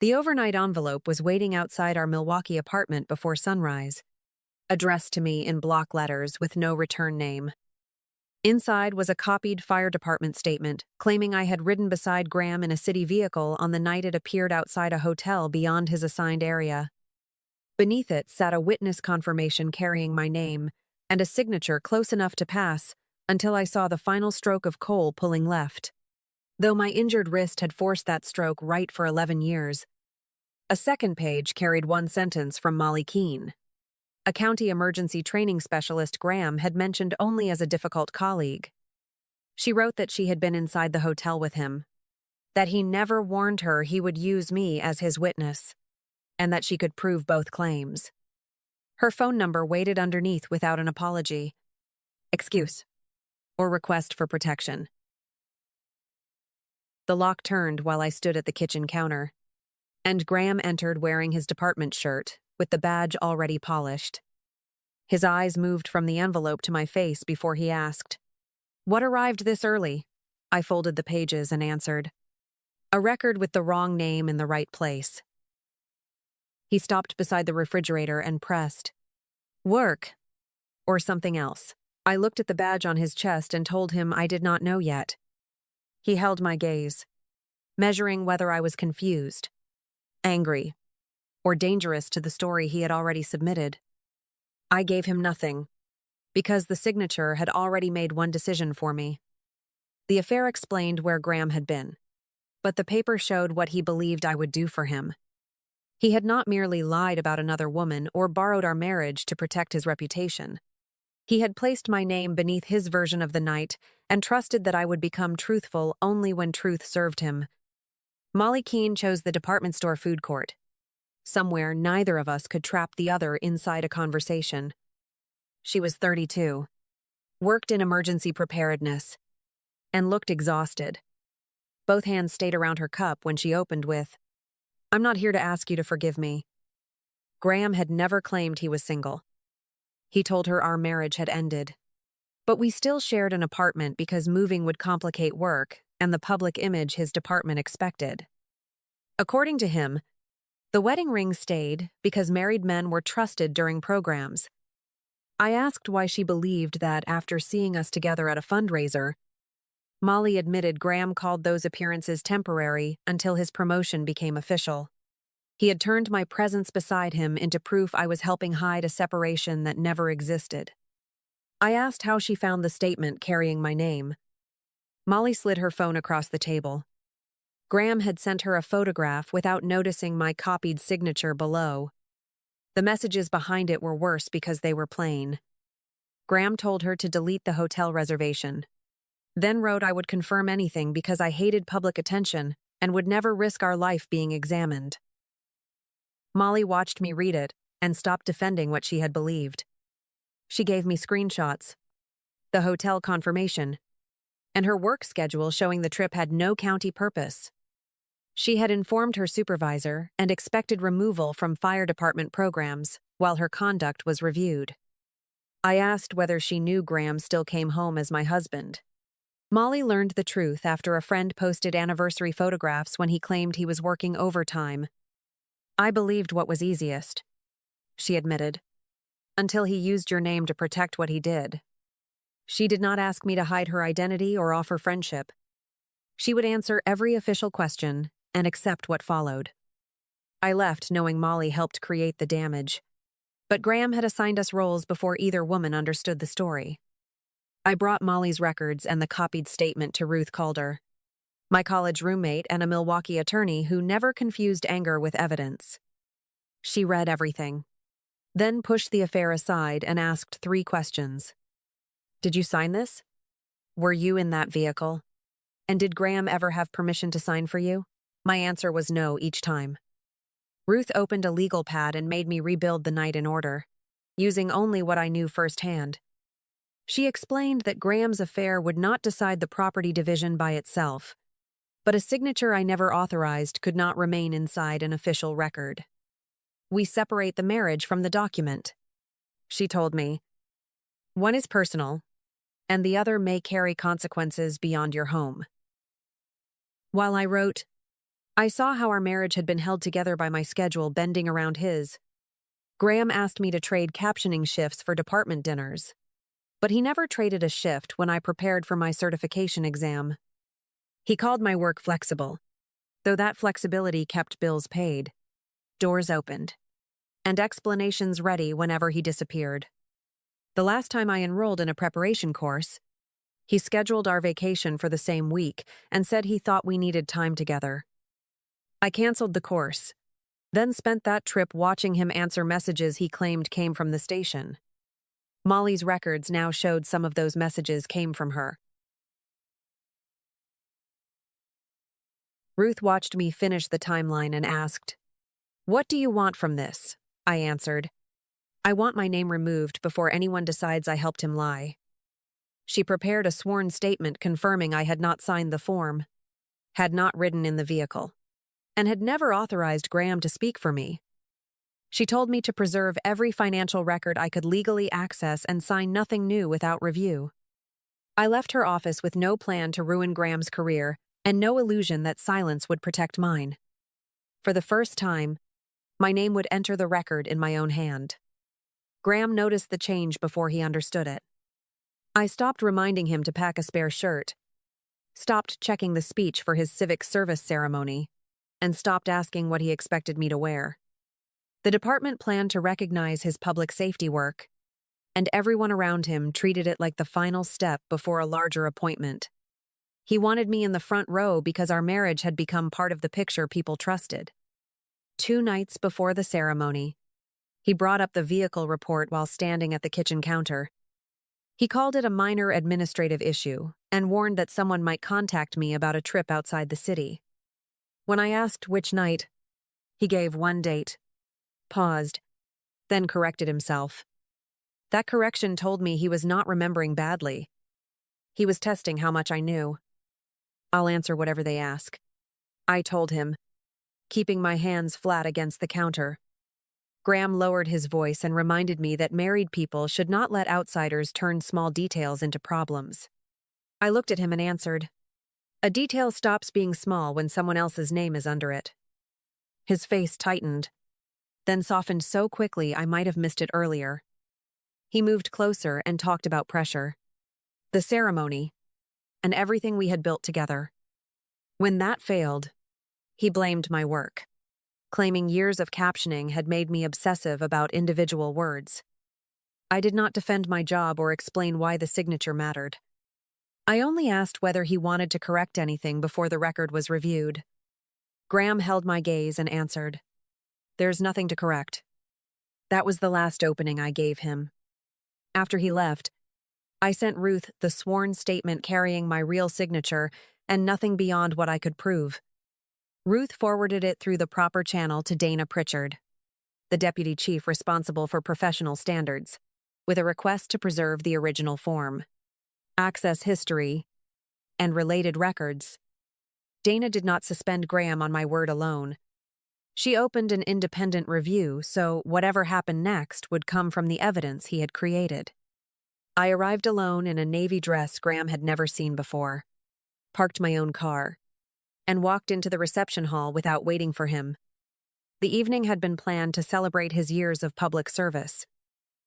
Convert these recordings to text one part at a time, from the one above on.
The overnight envelope was waiting outside our Milwaukee apartment before sunrise, addressed to me in block letters with no return name. Inside was a copied fire department statement claiming I had ridden beside Graham in a city vehicle on the night it appeared outside a hotel beyond his assigned area. Beneath it sat a witness confirmation carrying my name and a signature close enough to pass until I saw the final stroke of coal pulling left. Though my injured wrist had forced that stroke right for 11 years. A second page carried one sentence from Molly Keene. A county emergency training specialist Graham had mentioned only as a difficult colleague. She wrote that she had been inside the hotel with him, that he never warned her he would use me as his witness, and that she could prove both claims. Her phone number waited underneath without an apology, excuse, or request for protection. The lock turned while I stood at the kitchen counter, and Graham entered wearing his department shirt, with the badge already polished. His eyes moved from the envelope to my face before he asked, "What arrived this early?" I folded the pages and answered, "A record with the wrong name in the right place." He stopped beside the refrigerator and pressed, "Work, or something else?" I looked at the badge on his chest and told him I did not know yet. He held my gaze, measuring whether I was confused, angry, or dangerous to the story he had already submitted. I gave him nothing, because the signature had already made one decision for me. The affair explained where Graham had been, but the paper showed what he believed I would do for him. He had not merely lied about another woman or borrowed our marriage to protect his reputation. He had placed my name beneath his version of the night and trusted that I would become truthful only when truth served him. Molly Keene chose the department store food court. Somewhere neither of us could trap the other inside a conversation. She was 32, worked in emergency preparedness, and looked exhausted. Both hands stayed around her cup when she opened with, "I'm not here to ask you to forgive me." Graham had never claimed he was single. He told her our marriage had ended. But we still shared an apartment because moving would complicate work and the public image his department expected. According to him, the wedding ring stayed because married men were trusted during programs. I asked why she believed that after seeing us together at a fundraiser. Molly admitted Graham called those appearances temporary until his promotion became official. He had turned my presence beside him into proof I was helping hide a separation that never existed. I asked how she found the statement carrying my name. Molly slid her phone across the table. Graham had sent her a photograph without noticing my copied signature below. The messages behind it were worse because they were plain. Graham told her to delete the hotel reservation, then wrote I would confirm anything because I hated public attention and would never risk our life being examined. Molly watched me read it and stopped defending what she had believed. She gave me screenshots, the hotel confirmation, and her work schedule showing the trip had no county purpose. She had informed her supervisor and expected removal from fire department programs while her conduct was reviewed. I asked whether she knew Graham still came home as my husband. Molly learned the truth after a friend posted anniversary photographs when he claimed he was working overtime. I believed what was easiest, she admitted, until he used your name to protect what he did. She did not ask me to hide her identity or offer friendship. She would answer every official question and accept what followed. I left knowing Molly helped create the damage, but Graham had assigned us roles before either woman understood the story. I brought Molly's records and the copied statement to Ruth Calder, my college roommate and a Milwaukee attorney who never confused anger with evidence. She read everything, then pushed the affair aside and asked 3 questions. Did you sign this? Were you in that vehicle? And did Graham ever have permission to sign for you? My answer was no each time. Ruth opened a legal pad and made me rebuild the night in order, using only what I knew firsthand. She explained that Graham's affair would not decide the property division by itself, but a signature I never authorized could not remain inside an official record. We separate the marriage from the document, she told me. One is personal, and the other may carry consequences beyond your home. While I wrote, I saw how our marriage had been held together by my schedule bending around his. Graham asked me to trade captioning shifts for department dinners. But he never traded a shift when I prepared for my certification exam. He called my work flexible, though that flexibility kept bills paid, doors opened, and explanations ready whenever he disappeared. The last time I enrolled in a preparation course, he scheduled our vacation for the same week and said he thought we needed time together. I canceled the course, then spent that trip watching him answer messages he claimed came from the station. Molly's records now showed some of those messages came from her. Ruth watched me finish the timeline and asked, "What do you want from this?" I answered, "I want my name removed before anyone decides I helped him lie." She prepared a sworn statement confirming I had not signed the form, had not ridden in the vehicle, and had never authorized Graham to speak for me. She told me to preserve every financial record I could legally access and sign nothing new without review. I left her office with no plan to ruin Graham's career and no illusion that silence would protect mine. For the first time, my name would enter the record in my own hand. Graham noticed the change before he understood it. I stopped reminding him to pack a spare shirt, stopped checking the speech for his civic service ceremony, and stopped asking what he expected me to wear. The department planned to recognize his public safety work, and everyone around him treated it like the final step before a larger appointment. He wanted me in the front row because our marriage had become part of the picture people trusted. 2 nights before the ceremony, he brought up the vehicle report while standing at the kitchen counter. He called it a minor administrative issue and warned that someone might contact me about a trip outside the city. When I asked which night, he gave one date, paused, then corrected himself. That correction told me he was not remembering badly. He was testing how much I knew. "I'll answer whatever they ask," I told him, keeping my hands flat against the counter. Graham lowered his voice and reminded me that married people should not let outsiders turn small details into problems. I looked at him and answered, "A detail stops being small when someone else's name is under it." His face tightened, then softened so quickly I might have missed it earlier. He moved closer and talked about pressure, the ceremony, and everything we had built together. When that failed, he blamed my work, claiming years of captioning had made me obsessive about individual words. I did not defend my job or explain why the signature mattered. I only asked whether he wanted to correct anything before the record was reviewed. Graham held my gaze and answered, "There's nothing to correct." That was the last opening I gave him. After he left, I sent Ruth the sworn statement carrying my real signature and nothing beyond what I could prove. Ruth forwarded it through the proper channel to Dana Pritchard, the deputy chief responsible for professional standards, with a request to preserve the original form, access history, and related records. Dana did not suspend Graham on my word alone. She opened an independent review, so whatever happened next would come from the evidence he had created. I arrived alone in a navy dress Graham had never seen before, parked my own car, and walked into the reception hall without waiting for him. The evening had been planned to celebrate his years of public service,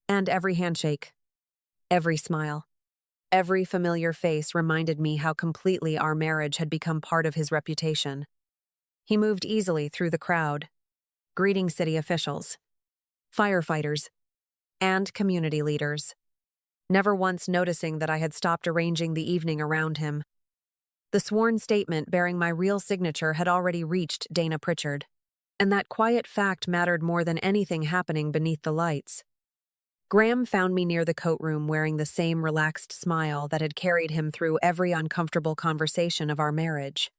and every handshake, every smile, every familiar face reminded me how completely our marriage had become part of his reputation. He moved easily through the crowd, greeting city officials, firefighters, and community leaders, never once noticing that I had stopped arranging the evening around him. The sworn statement bearing my real signature had already reached Dana Pritchard, and that quiet fact mattered more than anything happening beneath the lights. Graham found me near the coat room wearing the same relaxed smile that had carried him through every uncomfortable conversation of our marriage.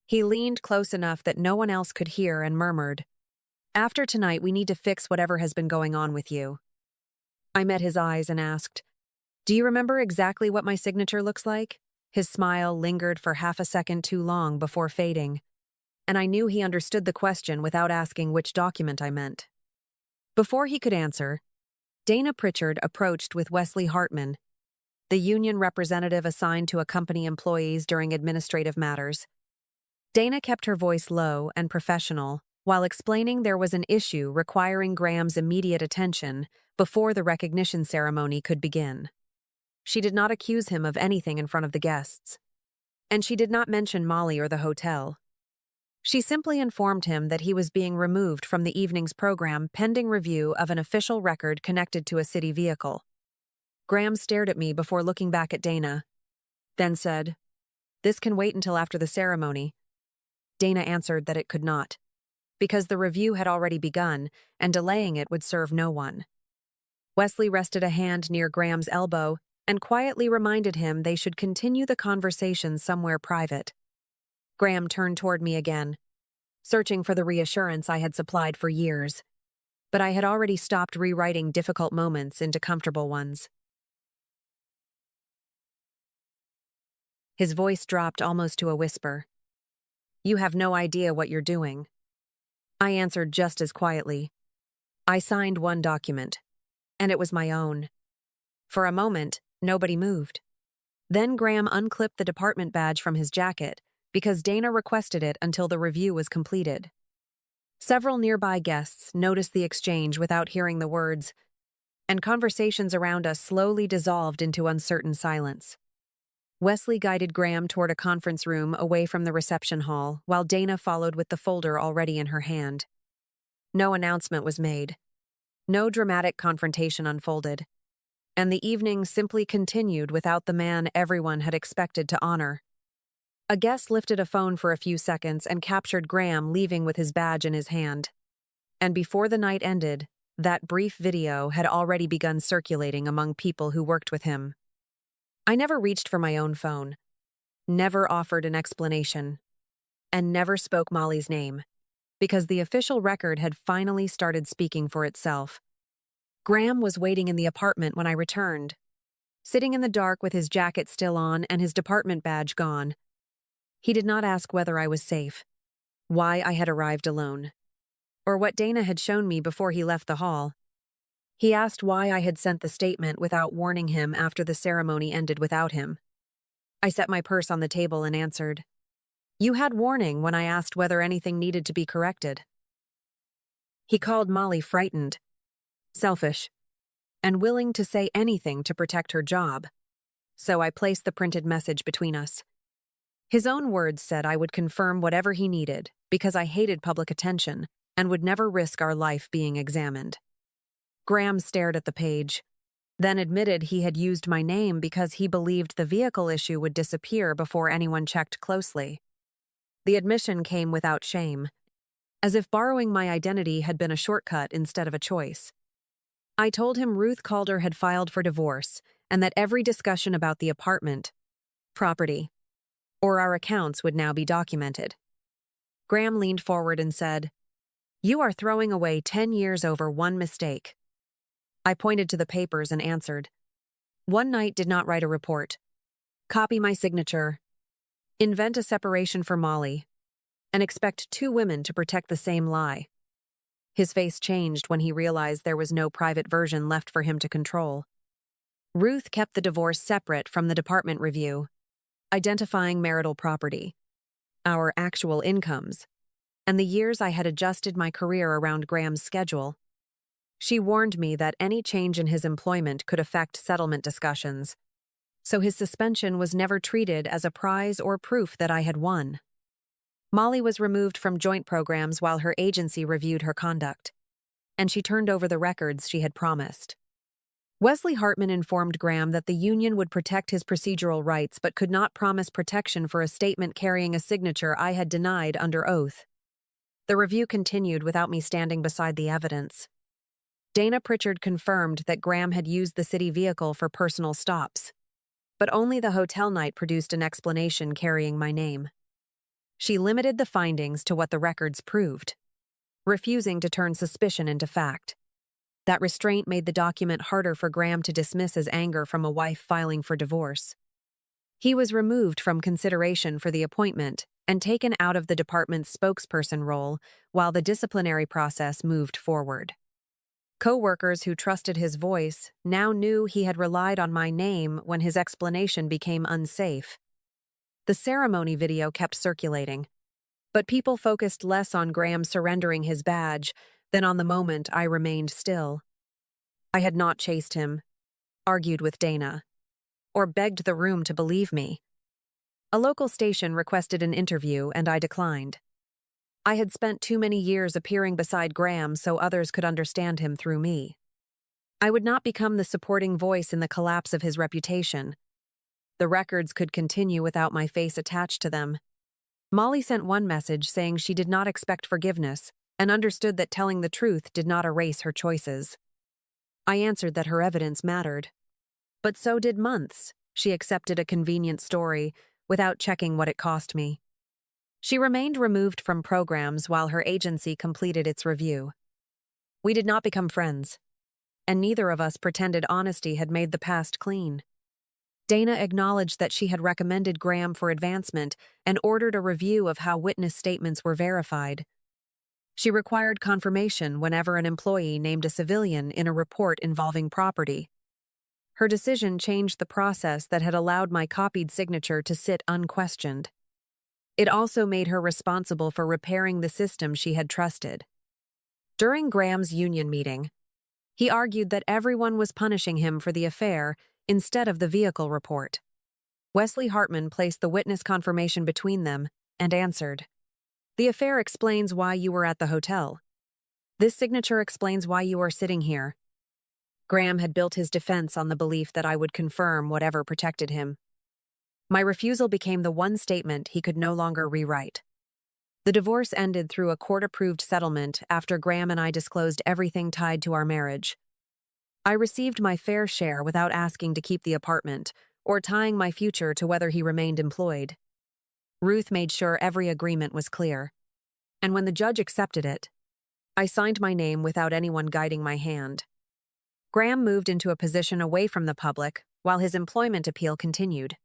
He leaned close enough that no one else could hear and murmured, "After tonight, we need to fix whatever has been going on with you." I met his eyes and asked, "Do you remember exactly what my signature looks like?" His smile lingered for half a second too long before fading, and I knew he understood the question without asking which document I meant. Before he could answer, Dana Pritchard approached with Wesley Hartman, the union representative assigned to accompany employees during administrative matters. Dana kept her voice low and professional while explaining there was an issue requiring Graham's immediate attention before the recognition ceremony could begin. She did not accuse him of anything in front of the guests, and she did not mention Molly or the hotel. She simply informed him that he was being removed from the evening's program pending review of an official record connected to a city vehicle. Graham stared at me before looking back at Dana, then said, "This can wait until after the ceremony." Dana answered that it could not, because the review had already begun and delaying it would serve no one. Wesley rested a hand near Graham's elbow and quietly reminded him they should continue the conversation somewhere private. Graham turned toward me again, searching for the reassurance I had supplied for years, but I had already stopped rewriting difficult moments into comfortable ones. His voice dropped almost to a whisper. "You have no idea what you're doing." I answered just as quietly. I signed one document, and it was my own. For a moment, nobody moved. Then Graham unclipped the department badge from his jacket because Dana requested it until the review was completed. Several nearby guests noticed the exchange without hearing the words, and conversations around us slowly dissolved into uncertain silence. Wesley guided Graham toward a conference room away from the reception hall, while Dana followed with the folder already in her hand. No announcement was made. No dramatic confrontation unfolded. And the evening simply continued without the man everyone had expected to honor. A guest lifted a phone for a few seconds and captured Graham leaving with his badge in his hand. And before the night ended, that brief video had already begun circulating among people who worked with him. I never reached for my own phone, never offered an explanation, and never spoke Molly's name, because the official record had finally started speaking for itself. Graham was waiting in the apartment when I returned, sitting in the dark with his jacket still on and his department badge gone. He did not ask whether I was safe, why I had arrived alone, or what Dana had shown me before he left the hall. He asked why I had sent the statement without warning him after the ceremony ended without him. I set my purse on the table and answered, "You had warning when I asked whether anything needed to be corrected." He called Molly frightened, selfish, and willing to say anything to protect her job, so I placed the printed message between us. His own words said I would confirm whatever he needed because I hated public attention and would never risk our life being examined. Graham stared at the page, then admitted he had used my name because he believed the vehicle issue would disappear before anyone checked closely. The admission came without shame, as if borrowing my identity had been a shortcut instead of a choice. I told him Ruth Calder had filed for divorce and that every discussion about the apartment, property, or our accounts would now be documented. Graham leaned forward and said, "You are throwing away 10 years over one mistake." I pointed to the papers and answered, "One night did not write a report. Copy my signature. Invent a separation for Molly. And expect 2 women to protect the same lie." His face changed when he realized there was no private version left for him to control. Ruth kept the divorce separate from the department review, identifying marital property, our actual incomes, and the years I had adjusted my career around Graham's schedule. She warned me that any change in his employment could affect settlement discussions, so his suspension was never treated as a prize or proof that I had won. Molly was removed from joint programs while her agency reviewed her conduct, and she turned over the records she had promised. Wesley Hartman informed Graham that the union would protect his procedural rights but could not promise protection for a statement carrying a signature I had denied under oath. The review continued without me standing beside the evidence. Dana Pritchard confirmed that Graham had used the city vehicle for personal stops, but only the hotel night produced an explanation carrying my name. She limited the findings to what the records proved, refusing to turn suspicion into fact. That restraint made the document harder for Graham to dismiss as anger from a wife filing for divorce. He was removed from consideration for the appointment and taken out of the department's spokesperson role while the disciplinary process moved forward. Co-workers who trusted his voice now knew he had relied on my name when his explanation became unsafe. The ceremony video kept circulating, But people focused less on Graham surrendering his badge than on the moment I remained still. I had not chased him, argued with Dana, or begged the room to believe me. A local station requested an interview, and I declined. I had spent too many years appearing beside Graham so others could understand him through me. I would not become the supporting voice in the collapse of his reputation. The records could continue without my face attached to them. Molly sent one message saying she did not expect forgiveness and understood that telling the truth did not erase her choices. I answered that her evidence mattered. But so did months. She accepted a convenient story without checking what it cost me. She remained removed from programs while her agency completed its review. We did not become friends, and neither of us pretended honesty had made the past clean. Dana acknowledged that she had recommended Graham for advancement and ordered a review of how witness statements were verified. She required confirmation whenever an employee named a civilian in a report involving property. Her decision changed the process that had allowed my copied signature to sit unquestioned. It also made her responsible for repairing the system she had trusted. During Graham's union meeting, he argued that everyone was punishing him for the affair instead of the vehicle report. Wesley Hartman placed the witness confirmation between them and answered, "The affair explains why you were at the hotel. This signature explains why you are sitting here." Graham had built his defense on the belief that I would confirm whatever protected him. My refusal became the one statement he could no longer rewrite. The divorce ended through a court-approved settlement after Graham and I disclosed everything tied to our marriage. I received my fair share without asking to keep the apartment or tying my future to whether he remained employed. Ruth made sure every agreement was clear, and when the judge accepted it, I signed my name without anyone guiding my hand. Graham moved into a position away from the public while his employment appeal continued.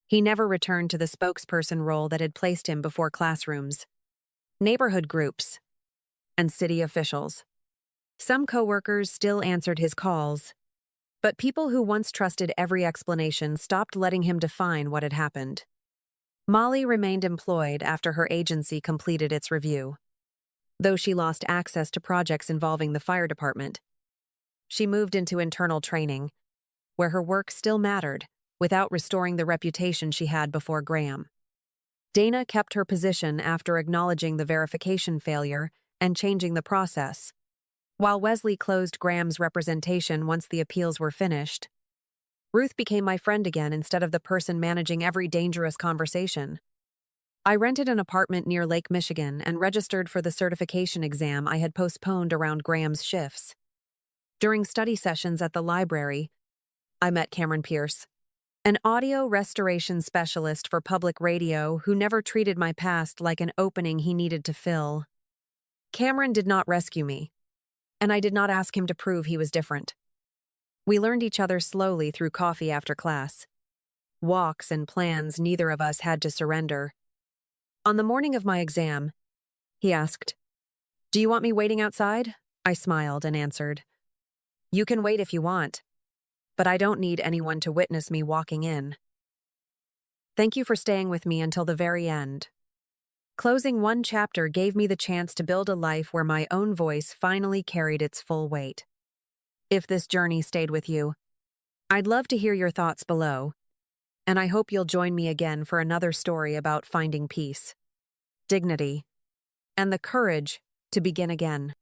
He never returned to the spokesperson role that had placed him before classrooms, neighborhood groups, and city officials. Some coworkers still answered his calls, but people who once trusted every explanation stopped letting him define what had happened. Molly remained employed after her agency completed its review. Though she lost access to projects involving the fire department, she moved into internal training, where her work still mattered, without restoring the reputation she had before Graham. Dana kept her position after acknowledging the verification failure and changing the process, while Wesley closed Graham's representation once the appeals were finished. Ruth became my friend again instead of the person managing every dangerous conversation. I rented an apartment near Lake Michigan and registered for the certification exam I had postponed around Graham's shifts. During study sessions at the library, I met Cameron Pierce, an audio restoration specialist for public radio who never treated my past like an opening he needed to fill. Cameron did not rescue me, and I did not ask him to prove he was different. We learned each other slowly through coffee after class, walks and plans neither of us had to surrender. On the morning of my exam, he asked, "Do you want me waiting outside?" I smiled and answered, "You can wait if you want, but I don't need anyone to witness me walking in." Thank you for staying with me until the very end. Closing one chapter gave me the chance to build a life where my own voice finally carried its full weight. If this journey stayed with you, I'd love to hear your thoughts below, and I hope you'll join me again for another story about finding peace, dignity, and the courage to begin again.